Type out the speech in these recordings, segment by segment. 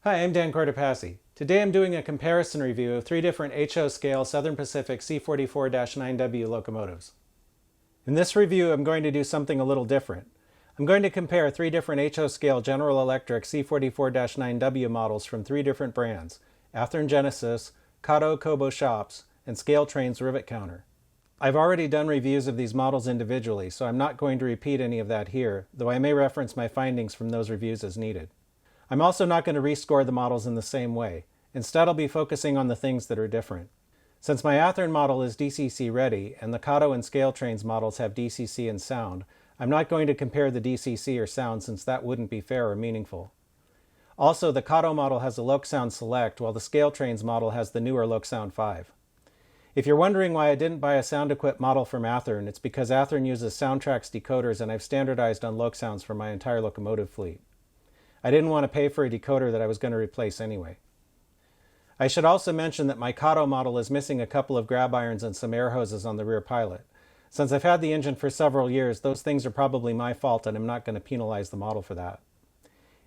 Hi, I'm Dan Cortopassi. Today I'm doing a comparison review of 3 different HO scale Southern Pacific C44-9W locomotives. In this review I'm going to do something a little different. I'm going to compare 3 different HO scale General Electric C44-9W models from 3 different brands: Athearn Genesis, Kato Kobo Shops, and ScaleTrains Rivet Counter. I've already done reviews of these models individually, so I'm not going to repeat any of that here, though I may reference my findings from those reviews as needed. I'm also not going to rescore the models in the same way. Instead, I'll be focusing on the things that are different. Since my Athearn model is DCC ready, and the Kato and ScaleTrains models have DCC and sound, I'm not going to compare the DCC or sound since that wouldn't be fair or meaningful. Also, the Kato model has a Loc-Sound Select, while the ScaleTrains model has the newer Loc-Sound 5. If you're wondering why I didn't buy a sound-equipped model from Athearn, it's because Athearn uses Soundtrax decoders and I've standardized on Loc-Sounds for my entire locomotive fleet. I didn't want to pay for a decoder that I was going to replace anyway. I should also mention that my Kato model is missing a couple of grab irons and some air hoses on the rear pilot. Since I've had the engine for several years, those things are probably my fault and I'm not going to penalize the model for that.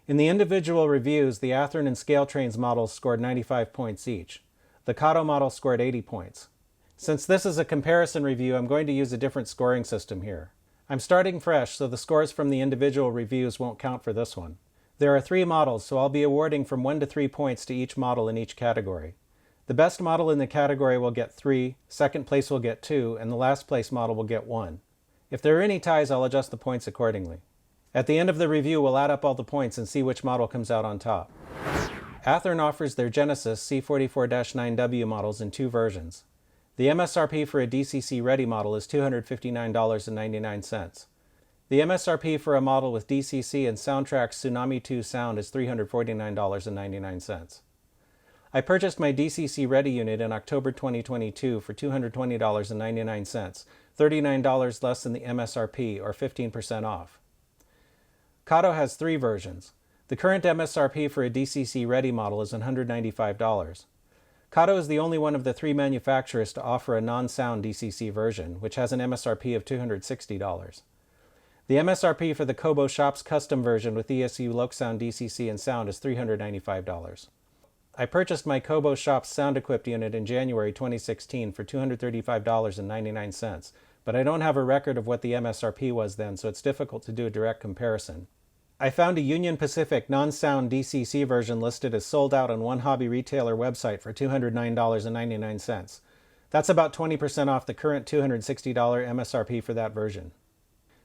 In the individual reviews, the Athearn and ScaleTrains models scored 95 points each. The Kato model scored 80 points. Since this is a comparison review, I'm going to use a different scoring system here. I'm starting fresh, so the scores from the individual reviews won't count for this one. There are 3 models, so I'll be awarding from 1 to 3 points to each model in each category. The best model in the category will get 3, second place will get 2, and the last place model will get 1. If there are any ties, I'll adjust the points accordingly. At the end of the review, we'll add up all the points and see which model comes out on top. Athearn offers their Genesis C44-9W models in 2 versions. The MSRP for a DCC-ready model is $259.99. The MSRP for a model with DCC and Soundtrax Tsunami 2 sound is $349.99. I purchased my DCC Ready unit in October 2022 for $220.99, $39 less than the MSRP, or 15% off. Kato has 3 versions. The current MSRP for a DCC Ready model is $195. Kato is the only one of the 3 manufacturers to offer a non-sound DCC version, which has an MSRP of $260. The MSRP for the Kobo Shops custom version with ESU Loc-Sound DCC and sound is $395. I purchased my Kobo Shops sound-equipped unit in January 2016 for $235.99, but I don't have a record of what the MSRP was then, so it's difficult to do a direct comparison. I found a Union Pacific non-sound DCC version listed as sold out on one hobby retailer website for $209.99. That's about 20% off the current $260 MSRP for that version.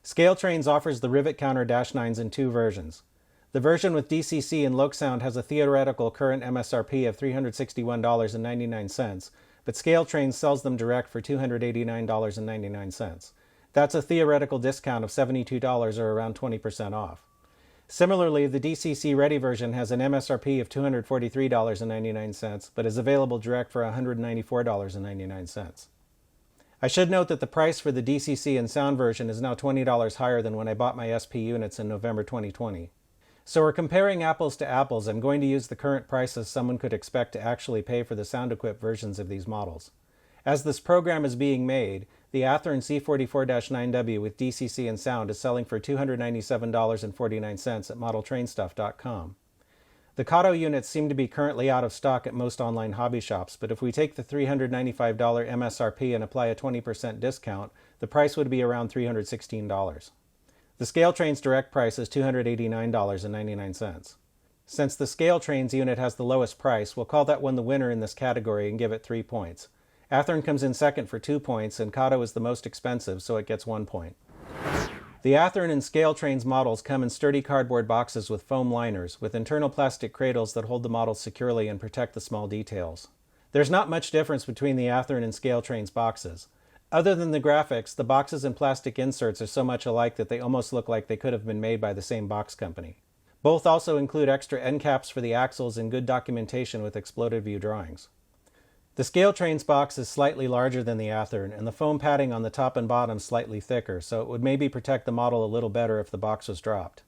ScaleTrains offers the Rivet Counter -9s in 2 versions. The version with DCC and Loc-Sound has a theoretical current MSRP of $361.99, but ScaleTrains sells them direct for $289.99. That's a theoretical discount of $72 or around 20% off. Similarly, the DCC Ready version has an MSRP of $243.99, but is available direct for $194.99. I should note that the price for the DCC and sound version is now $20 higher than when I bought my SP units in November 2020. So we're comparing apples to apples. I'm going to use the current prices someone could expect to actually pay for the sound-equipped versions of these models. As this program is being made, the Athearn C44-9W with DCC and sound is selling for $297.49 at modeltrainstuff.com. The Kato units seem to be currently out of stock at most online hobby shops, but if we take the $395 MSRP and apply a 20% discount, the price would be around $316. The ScaleTrains direct price is $289.99. Since the ScaleTrains unit has the lowest price, we'll call that one the winner in this category and give it 3 points. Athearn comes in second for 2 points, and Kato is the most expensive, so it gets 1 point. The Athearn and ScaleTrains models come in sturdy cardboard boxes with foam liners, with internal plastic cradles that hold the models securely and protect the small details. There's not much difference between the Athearn and ScaleTrains boxes. Other than the graphics, the boxes and plastic inserts are so much alike that they almost look like they could have been made by the same box company. Both also include extra end caps for the axles and good documentation with exploded view drawings. The ScaleTrains box is slightly larger than the Athearn, and the foam padding on the top and bottom slightly thicker, so it would maybe protect the model a little better if the box was dropped.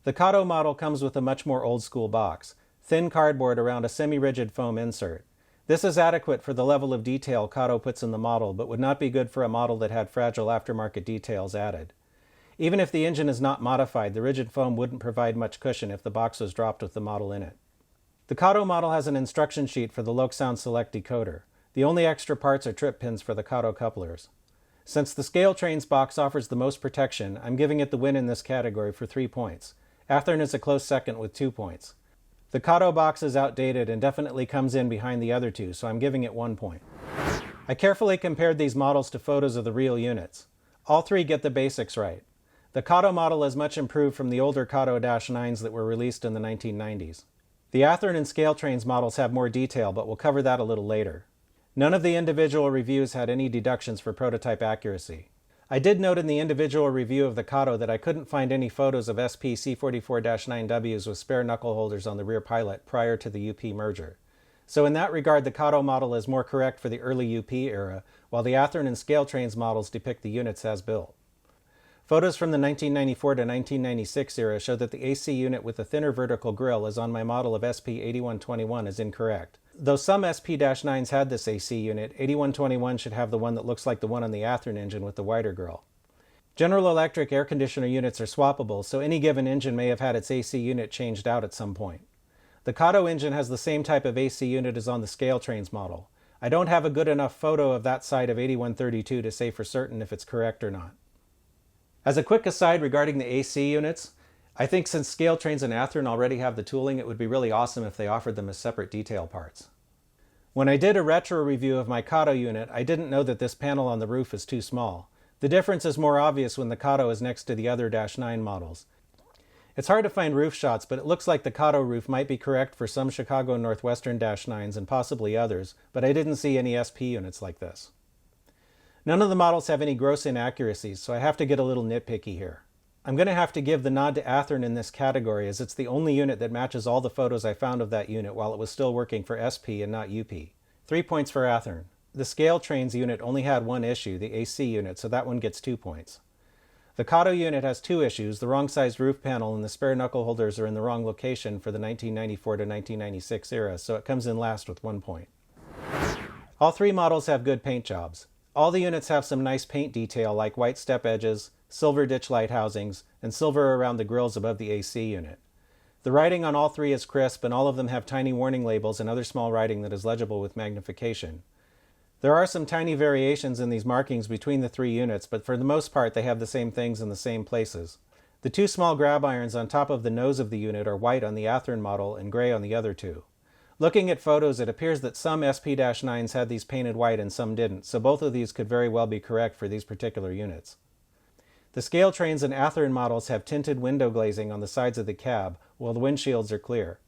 The Kato model comes with a much more old-school box, thin cardboard around a semi-rigid foam insert. This is adequate for the level of detail Kato puts in the model, but would not be good for a model that had fragile aftermarket details added. Even if the engine is not modified, the rigid foam wouldn't provide much cushion if the box was dropped with the model in it. The Kato model has an instruction sheet for the Loc-Sound Select decoder. The only extra parts are trip pins for the Kato couplers. Since the ScaleTrains box offers the most protection, I'm giving it the win in this category for 3 points. Athearn is a close second with 2 points. The Kato box is outdated and definitely comes in behind the other two, so I'm giving it 1 point. I carefully compared these models to photos of the real units. All three get the basics right. The Kato model is much improved from the older Kato-9s that were released in the 1990s. The Athearn and ScaleTrains models have more detail, but we'll cover that a little later. None of the individual reviews had any deductions for prototype accuracy. I did note in the individual review of the Kato that I couldn't find any photos of SP C44-9Ws with spare knuckle holders on the rear pilot prior to the UP merger. So in that regard, the Kato model is more correct for the early UP era, while the Athearn and ScaleTrains models depict the units as built. Photos from the 1994 to 1996 era show that the AC unit with the thinner vertical grille as on my model of SP8121 is incorrect. Though some SP-9s had this AC unit, 8121 should have the one that looks like the one on the Athearn engine with the wider grille. General Electric air conditioner units are swappable, so any given engine may have had its AC unit changed out at some point. The Kato engine has the same type of AC unit as on the ScaleTrains model. I don't have a good enough photo of that side of 8132 to say for certain if it's correct or not. As a quick aside regarding the AC units, I think since ScaleTrains and Athearn already have the tooling, it would be really awesome if they offered them as separate detail parts. When I did a retro review of my Kato unit, I didn't know that this panel on the roof is too small. The difference is more obvious when the Kato is next to the other -9 models. It's hard to find roof shots, but it looks like the Kato roof might be correct for some Chicago Northwestern -9s and possibly others, but I didn't see any SP units like this. None of the models have any gross inaccuracies, so I have to get a little nitpicky here. I'm going to have to give the nod to Athearn in this category, as it's the only unit that matches all the photos I found of that unit while it was still working for SP and not UP. 3 points for Athearn. The ScaleTrains unit only had one issue, the AC unit, so that one gets 2 points. The Kato unit has 2 issues, the wrong sized roof panel and the spare knuckle holders are in the wrong location for the 1994 to 1996 era, so it comes in last with 1 point. All 3 models have good paint jobs. All the units have some nice paint detail like white step edges, silver ditch light housings, and silver around the grills above the AC unit. The writing on all 3 is crisp, and all of them have tiny warning labels and other small writing that is legible with magnification. There are some tiny variations in these markings between the 3 units, but for the most part they have the same things in the same places. The 2 small grab irons on top of the nose of the unit are white on the Athearn model and gray on the other 2. Looking at photos, it appears that some SP-9s had these painted white and some didn't, so both of these could very well be correct for these particular units. The ScaleTrains and Athearn models have tinted window glazing on the sides of the cab, while the windshields are clear.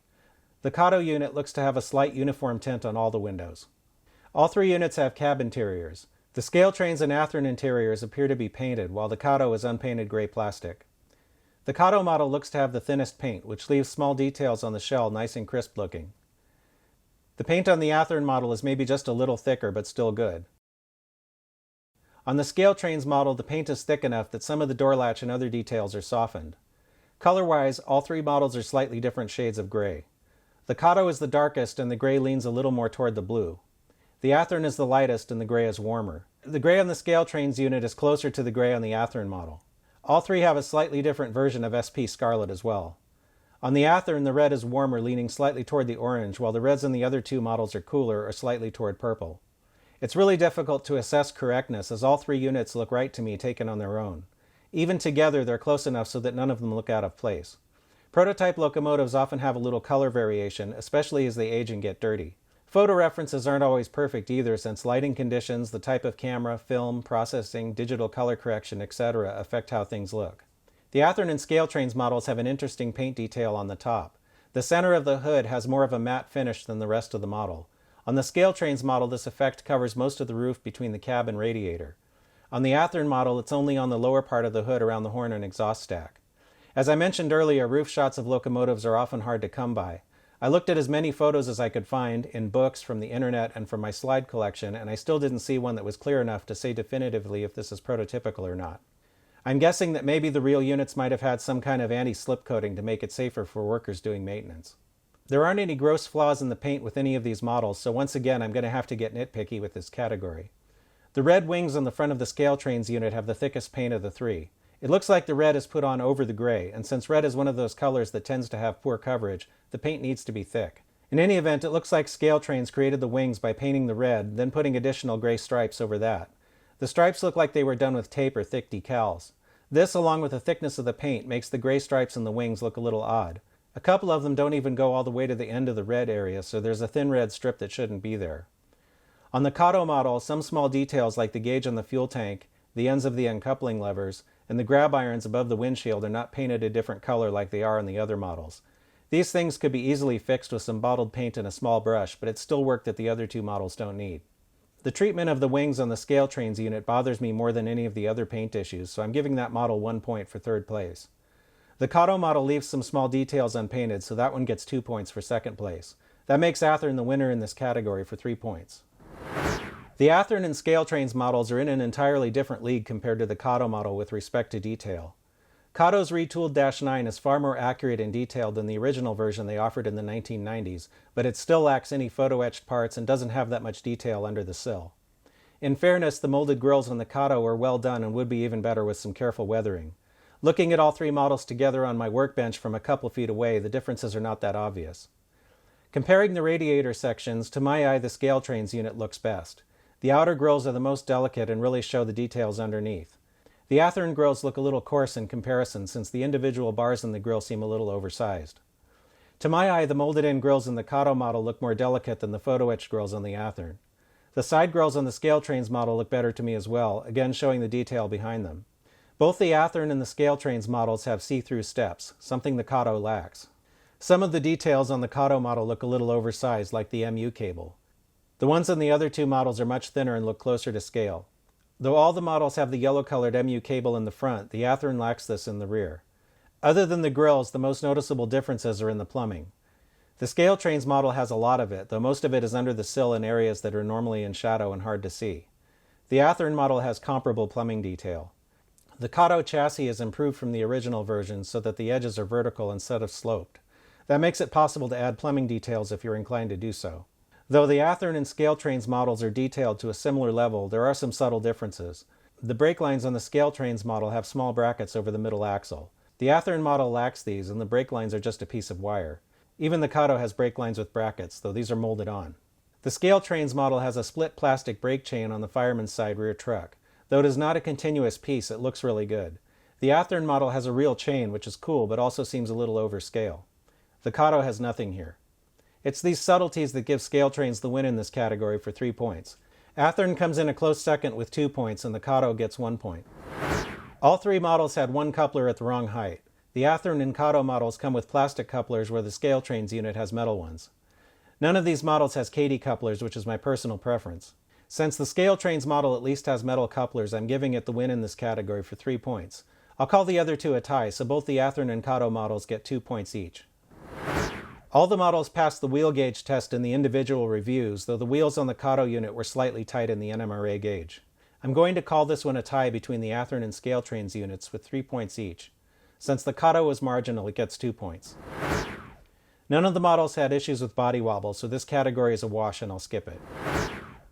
The Kato unit looks to have a slight uniform tint on all the windows. All 3 units have cab interiors. The ScaleTrains and Athearn interiors appear to be painted, while the Kato is unpainted gray plastic. The Kato model looks to have the thinnest paint, which leaves small details on the shell nice and crisp looking. The paint on the Athearn model is maybe just a little thicker, but still good. On the ScaleTrains model, the paint is thick enough that some of the door latch and other details are softened. Color-wise, all 3 models are slightly different shades of gray. The Kato is the darkest, and the gray leans a little more toward the blue. The Athearn is the lightest, and the gray is warmer. The gray on the ScaleTrains unit is closer to the gray on the Athearn model. All 3 have a slightly different version of SP Scarlet as well. On the Athearn, the red is warmer, leaning slightly toward the orange, while the reds on the other 2 models are cooler or slightly toward purple. It's really difficult to assess correctness, as all 3 units look right to me taken on their own. Even together, they're close enough so that none of them look out of place. Prototype locomotives often have a little color variation, especially as they age and get dirty. Photo references aren't always perfect either, since lighting conditions, the type of camera, film, processing, digital color correction, etc. affect how things look. The Athearn and ScaleTrains models have an interesting paint detail on the top. The center of the hood has more of a matte finish than the rest of the model. On the ScaleTrains model, this effect covers most of the roof between the cab and radiator. On the Athearn model, it's only on the lower part of the hood around the horn and exhaust stack. As I mentioned earlier, roof shots of locomotives are often hard to come by. I looked at as many photos as I could find in books, from the internet, and from my slide collection, and I still didn't see one that was clear enough to say definitively if this is prototypical or not. I'm guessing that maybe the real units might have had some kind of anti-slip coating to make it safer for workers doing maintenance. There aren't any gross flaws in the paint with any of these models, so once again I'm going to have to get nitpicky with this category. The red wings on the front of the ScaleTrains unit have the thickest paint of the 3. It looks like the red is put on over the gray, and since red is one of those colors that tends to have poor coverage, the paint needs to be thick. In any event, it looks like ScaleTrains created the wings by painting the red, then putting additional gray stripes over that. The stripes look like they were done with tape or thick decals. This, along with the thickness of the paint, makes the gray stripes in the wings look a little odd. A couple of them don't even go all the way to the end of the red area, so there's a thin red strip that shouldn't be there. On the Kato model, some small details like the gauge on the fuel tank, the ends of the uncoupling levers, and the grab irons above the windshield are not painted a different color like they are on the other models. These things could be easily fixed with some bottled paint and a small brush, but it's still work that the other two models don't need. The treatment of the wings on the ScaleTrains unit bothers me more than any of the other paint issues, so I'm giving that model 1 point for third place. The Kato model leaves some small details unpainted, so that one gets 2 points for second place. That makes Athearn the winner in this category for 3 points. The Athearn and ScaleTrains models are in an entirely different league compared to the Kato model with respect to detail. Kato's retooled Dash 9 is far more accurate and detailed than the original version they offered in the 1990s, but it still lacks any photo-etched parts and doesn't have that much detail under the sill. In fairness, the molded grills on the Kato are well done and would be even better with some careful weathering. Looking at all three models together on my workbench from a couple feet away, the differences are not that obvious. Comparing the radiator sections, to my eye the ScaleTrains unit looks best. The outer grills are the most delicate and really show the details underneath. The Athearn grills look a little coarse in comparison since the individual bars in the grill seem a little oversized. To my eye, the molded-in grills in the Kato model look more delicate than the photo-etched grills on the Athearn. The side grills on the ScaleTrains model look better to me as well, again showing the detail behind them. Both the Athearn and the ScaleTrains models have see-through steps, something the Kato lacks. Some of the details on the Kato model look a little oversized, like the MU cable. The ones on the other two models are much thinner and look closer to scale. Though all the models have the yellow-colored MU cable in the front, the Athearn lacks this in the rear. Other than the grills, the most noticeable differences are in the plumbing. The ScaleTrains model has a lot of it, though most of it is under the sill in areas that are normally in shadow and hard to see. The Athearn model has comparable plumbing detail. The Kato chassis is improved from the original version so that the edges are vertical instead of sloped. That makes it possible to add plumbing details if you're inclined to do so. Though the Athearn and ScaleTrains models are detailed to a similar level, there are some subtle differences. The brake lines on the ScaleTrains model have small brackets over the middle axle. The Athearn model lacks these, and the brake lines are just a piece of wire. Even the Kato has brake lines with brackets, though these are molded on. The ScaleTrains model has a split plastic brake chain on the fireman's side rear truck. Though it is not a continuous piece, it looks really good. The Athearn model has a real chain, which is cool, but also seems a little overscale. The Kato has nothing here. It's these subtleties that give ScaleTrains the win in this category for 3 points. Athearn comes in a close second with 2 points, and the Kato gets 1 point. All three models had one coupler at the wrong height. The Athearn and Kato models come with plastic couplers where the ScaleTrains unit has metal ones. None of these models has Kato couplers, which is my personal preference. Since the ScaleTrains model at least has metal couplers, I'm giving it the win in this category for 3 points. I'll call the other two a tie, so both the Athearn and Kato models get 2 points each. All the models passed the wheel gauge test in the individual reviews, though the wheels on the Kato unit were slightly tight in the NMRA gauge. I'm going to call this one a tie between the Athearn and ScaleTrains units with 3 points each. Since the Kato was marginal, it gets 2 points. None of the models had issues with body wobble, so this category is a wash and I'll skip it.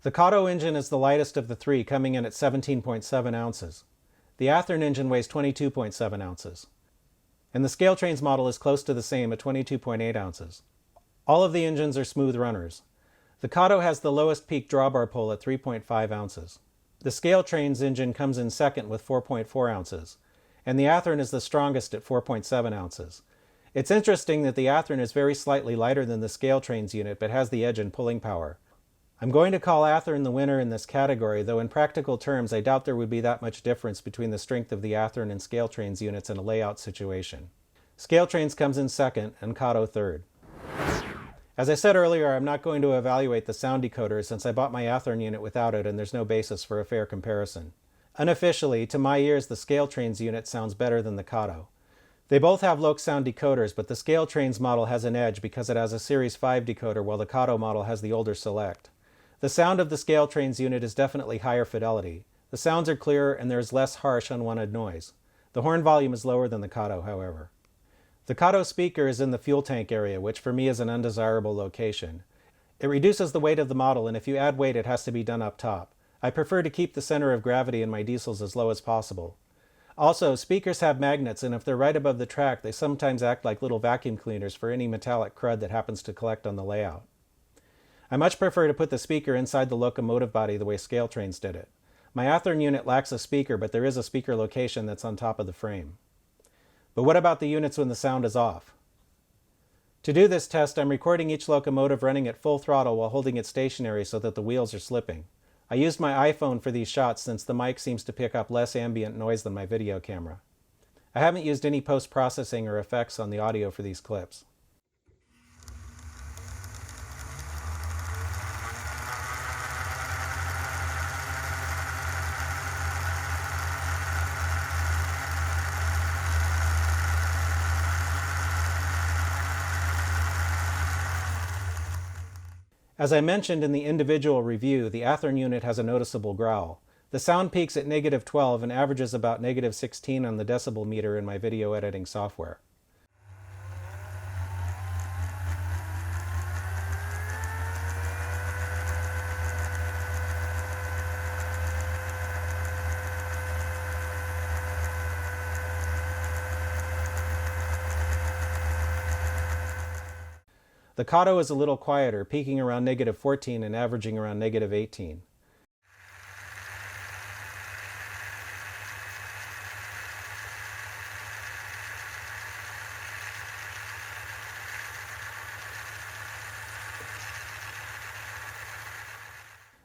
The Kato engine is the lightest of the three, coming in at 17.7 ounces. The Athearn engine weighs 22.7 ounces. And the ScaleTrains model is close to the same at 22.8 ounces. All of the engines are smooth runners. The Kato has the lowest peak drawbar pull at 3.5 ounces. The ScaleTrains engine comes in second with 4.4 ounces, and the Athearn is the strongest at 4.7 ounces. It's interesting that the Athearn is very slightly lighter than the ScaleTrains unit, but has the edge in pulling power. I'm going to call Athearn the winner in this category, though in practical terms I doubt there would be that much difference between the strength of the Athearn and ScaleTrains units in a layout situation. ScaleTrains comes in second and Kato third. As I said earlier, I'm not going to evaluate the sound decoder since I bought my Athearn unit without it and there's no basis for a fair comparison. Unofficially, to my ears, the ScaleTrains unit sounds better than the Kato. They both have low sound decoders, but the ScaleTrains model has an edge because it has a Series 5 decoder while the Kato model has the older Select. The sound of the ScaleTrains unit is definitely higher fidelity. The sounds are clearer and there is less harsh unwanted noise. The horn volume is lower than the Kato, however. The Kato speaker is in the fuel tank area, which for me is an undesirable location. It reduces the weight of the model, and if you add weight it has to be done up top. I prefer to keep the center of gravity in my diesels as low as possible. Also, speakers have magnets, and if they're right above the track, they sometimes act like little vacuum cleaners for any metallic crud that happens to collect on the layout. I much prefer to put the speaker inside the locomotive body the way ScaleTrains did it. My Athearn unit lacks a speaker, but there is a speaker location that's on top of the frame. But what about the units when the sound is off? To do this test, I'm recording each locomotive running at full throttle while holding it stationary so that the wheels are slipping. I used my iPhone for these shots since the mic seems to pick up less ambient noise than my video camera. I haven't used any post-processing or effects on the audio for these clips. As I mentioned in the individual review, the Athearn unit has a noticeable growl. The sound peaks at -12 and averages about -16 on the decibel meter in my video editing software. The Kato is a little quieter, peaking around -14 and averaging around -18.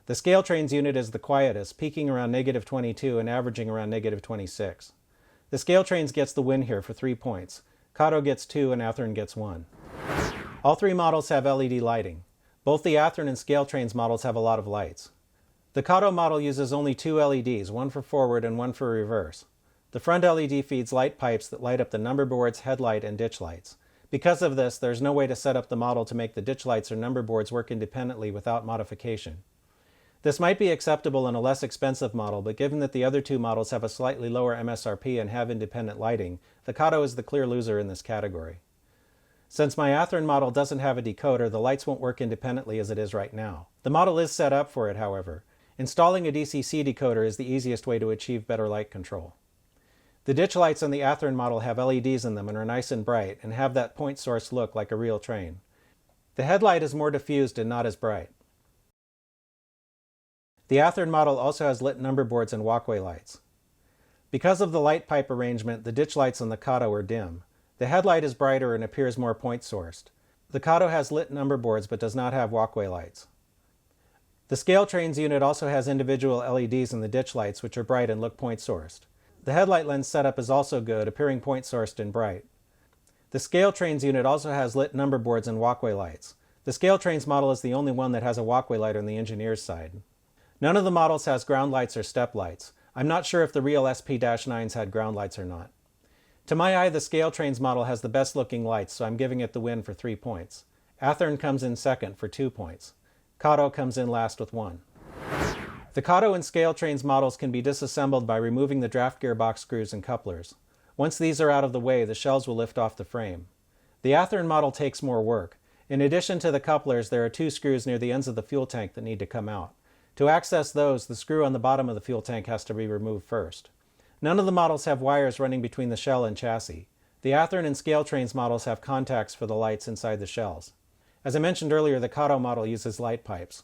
The ScaleTrains unit is the quietest, peaking around -22 and averaging around -26. The ScaleTrains gets the win here for 3 points. Kato gets 2 and Athearn gets 1. All three models have LED lighting. Both the Athearn and ScaleTrains models have a lot of lights. The Kato model uses only 2 LEDs, one for forward and one for reverse. The front LED feeds light pipes that light up the number boards, headlight, and ditch lights. Because of this, there's no way to set up the model to make the ditch lights or number boards work independently without modification. This might be acceptable in a less expensive model, but given that the other two models have a slightly lower MSRP and have independent lighting, the Kato is the clear loser in this category. Since my Athearn model doesn't have a decoder, the lights won't work independently as it is right now. The model is set up for it, however. Installing a DCC decoder is the easiest way to achieve better light control. The ditch lights on the Athearn model have LEDs in them and are nice and bright, and have that point source look like a real train. The headlight is more diffused and not as bright. The Athearn model also has lit number boards and walkway lights. Because of the light pipe arrangement, the ditch lights on the Kato are dim. The headlight is brighter and appears more point-sourced. The Kato has lit number boards but does not have walkway lights. The ScaleTrains unit also has individual LEDs in the ditch lights, which are bright and look point-sourced. The headlight lens setup is also good, appearing point-sourced and bright. The ScaleTrains unit also has lit number boards and walkway lights. The ScaleTrains model is the only one that has a walkway light on the engineer's side. None of the models has ground lights or step lights. I'm not sure if the real SP-9s had ground lights or not. To my eye, the ScaleTrains model has the best looking lights, so I'm giving it the win for 3 points. Athearn comes in second for 2 points. Kato comes in last with 1. The Kato and ScaleTrains models can be disassembled by removing the draft gearbox screws and couplers. Once these are out of the way, the shells will lift off the frame. The Athearn model takes more work. In addition to the couplers, there are 2 screws near the ends of the fuel tank that need to come out. To access those, the screw on the bottom of the fuel tank has to be removed first. None of the models have wires running between the shell and chassis. The Athearn and ScaleTrains models have contacts for the lights inside the shells. As I mentioned earlier, the Kato model uses light pipes.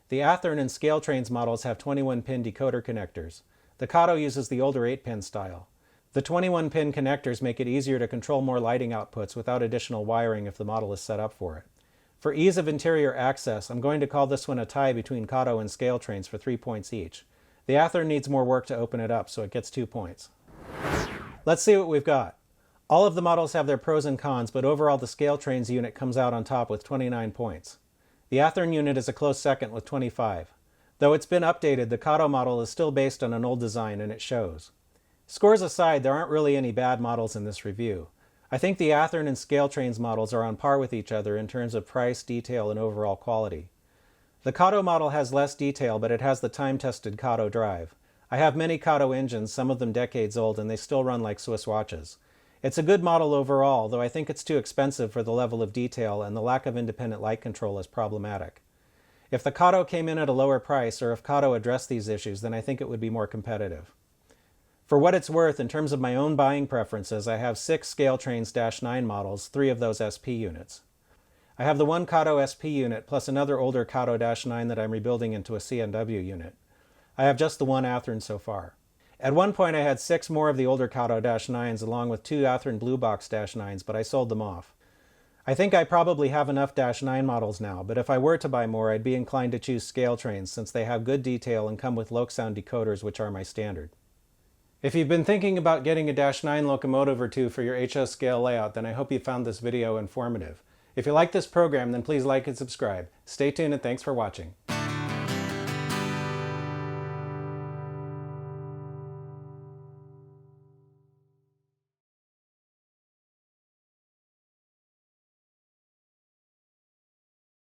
The Athearn and ScaleTrains models have 21-pin decoder connectors. The Kato uses the older 8-pin style. The 21-pin connectors make it easier to control more lighting outputs without additional wiring if the model is set up for it. For ease of interior access, I'm going to call this one a tie between Kato and ScaleTrains for 3 points each. The Athearn needs more work to open it up, so it gets 2 points. Let's see what we've got. All of the models have their pros and cons, but overall the ScaleTrains unit comes out on top with 29 points. The Athearn unit is a close second with 25. Though it's been updated, the Kato model is still based on an old design, and it shows. Scores aside, there aren't really any bad models in this review. I think the Athearn and ScaleTrains models are on par with each other in terms of price, detail, and overall quality. The Kato model has less detail, but it has the time-tested Kato drive. I have many Kato engines, some of them decades old, and they still run like Swiss watches. It's a good model overall, though I think it's too expensive for the level of detail, and the lack of independent light control is problematic. If the Kato came in at a lower price, or if Kato addressed these issues, then I think it would be more competitive. For what it's worth, in terms of my own buying preferences, I have 6 ScaleTrains -9 models, 3 of those SP units. I have the one Kato SP unit plus another older Kato -9 that I'm rebuilding into a CNW unit. I have just the one Athearn so far. At one point I had 6 more of the older Kato -9s along with 2 Athearn Blue Box -9s, but I sold them off. I think I probably have enough -9 models now, but if I were to buy more, I'd be inclined to choose ScaleTrains since they have good detail and come with Loc-Sound decoders, which are my standard. If you've been thinking about getting a -9 locomotive or two for your HO scale layout, then I hope you found this video informative. If you like this program, then please like and subscribe. Stay tuned and thanks for watching.